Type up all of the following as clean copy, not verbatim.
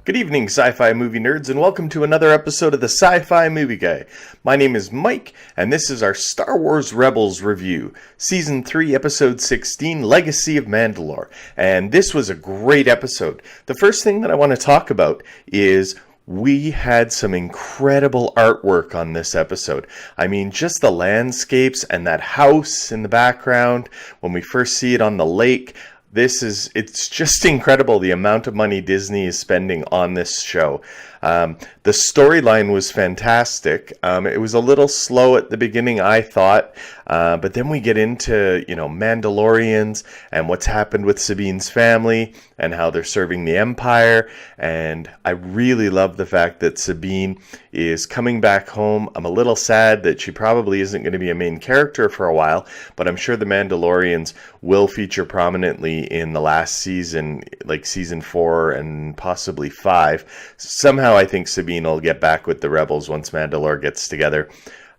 Good evening, sci-fi movie nerds, and welcome to another episode of the Sci-Fi Movie Guy. My name is Mike, and this is our Star Wars Rebels review, Season 3, Episode 16, Legacy of Mandalore. And this was a great episode. The first thing that I want to talk about is we had some incredible artwork on this episode. I mean, just the landscapes and that house in the background when we first see it on the lake. It's just incredible the amount of money Disney is spending on this show. The storyline was fantastic. It was a little slow at the beginning, I thought, but then we get into, Mandalorians and what's happened with Sabine's family and how they're serving the Empire. And I really love the fact that Sabine is coming back home. I'm a little sad that she probably isn't going to be a main character for a while, but I'm sure the Mandalorians will feature prominently in the last season, like season 4 and possibly 5. Somehow I think Sabine will get back with the Rebels once Mandalore gets together.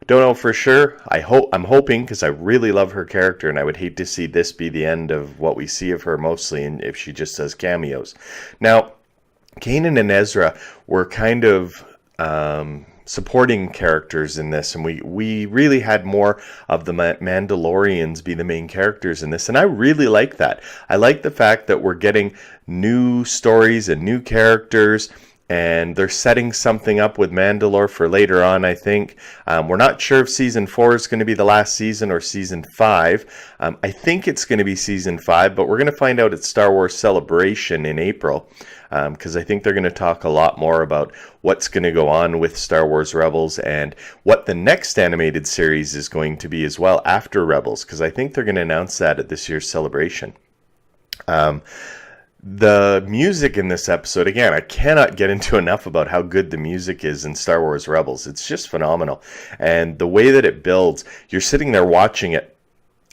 Don't know for sure. I'm hoping, because I really love her character, and I would hate to see this be the end of what we see of her mostly, and if she just does cameos. Now, Kanan and Ezra were kind of supporting characters in this, and we really had more of the Mandalorians be the main characters in this, and I really like that. I like the fact that we're getting new stories and new characters, and they're setting something up with Mandalore for later on, I think. We're not sure if Season 4 is going to be the last season or Season 5. I think it's going to be Season 5, but we're going to find out at Star Wars Celebration in April, because I think they're going to talk a lot more about what's going to go on with Star Wars Rebels and what the next animated series is going to be as well after Rebels, because I think they're going to announce that at this year's Celebration. The music in this episode, again, I cannot get into enough about how good the music is in Star Wars Rebels. It's just phenomenal. And the way that it builds, you're sitting there watching it,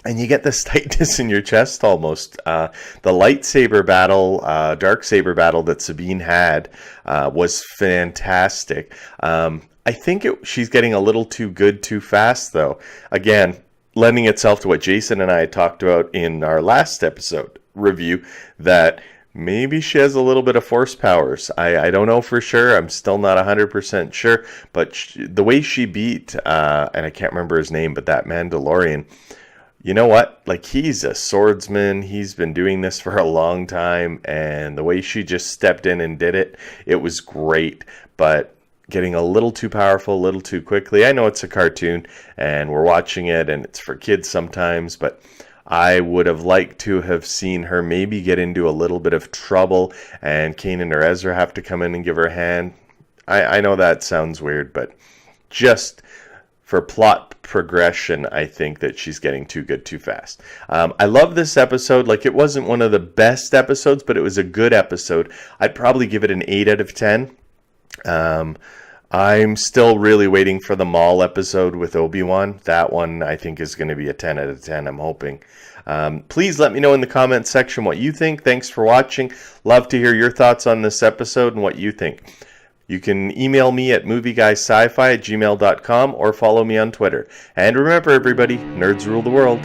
and you get this tightness in your chest almost. The lightsaber battle, dark saber battle that Sabine had was fantastic. I think she's getting a little too good too fast, though. Again, lending itself to what Jason and I talked about in our last episode review, that maybe she has a little bit of force powers. I don't know for sure. I'm still not 100% sure. But the way she beat, and I can't remember his name, but that Mandalorian, you know what? Like, he's a swordsman. He's been doing this for a long time. And the way she just stepped in and did it, it was great. But getting a little too powerful, a little too quickly. I know it's a cartoon and we're watching it and it's for kids sometimes, but I would have liked to have seen her maybe get into a little bit of trouble and Kanan or Ezra have to come in and give her a hand. I know that sounds weird, but just for plot progression, I think that she's getting too good too fast. I love this episode. Like, it wasn't one of the best episodes, but it was a good episode. I'd probably give it an 8 out of 10. I'm still really waiting for the Maul episode with Obi-Wan. That one I think is going to be a 10 out of 10, I'm hoping. Please let me know in the comments section what you think. Thanks for watching. Love to hear your thoughts on this episode and what you think. You can email me at movieguySciFi@gmail.com or follow me on Twitter. And remember, everybody, nerds rule the world.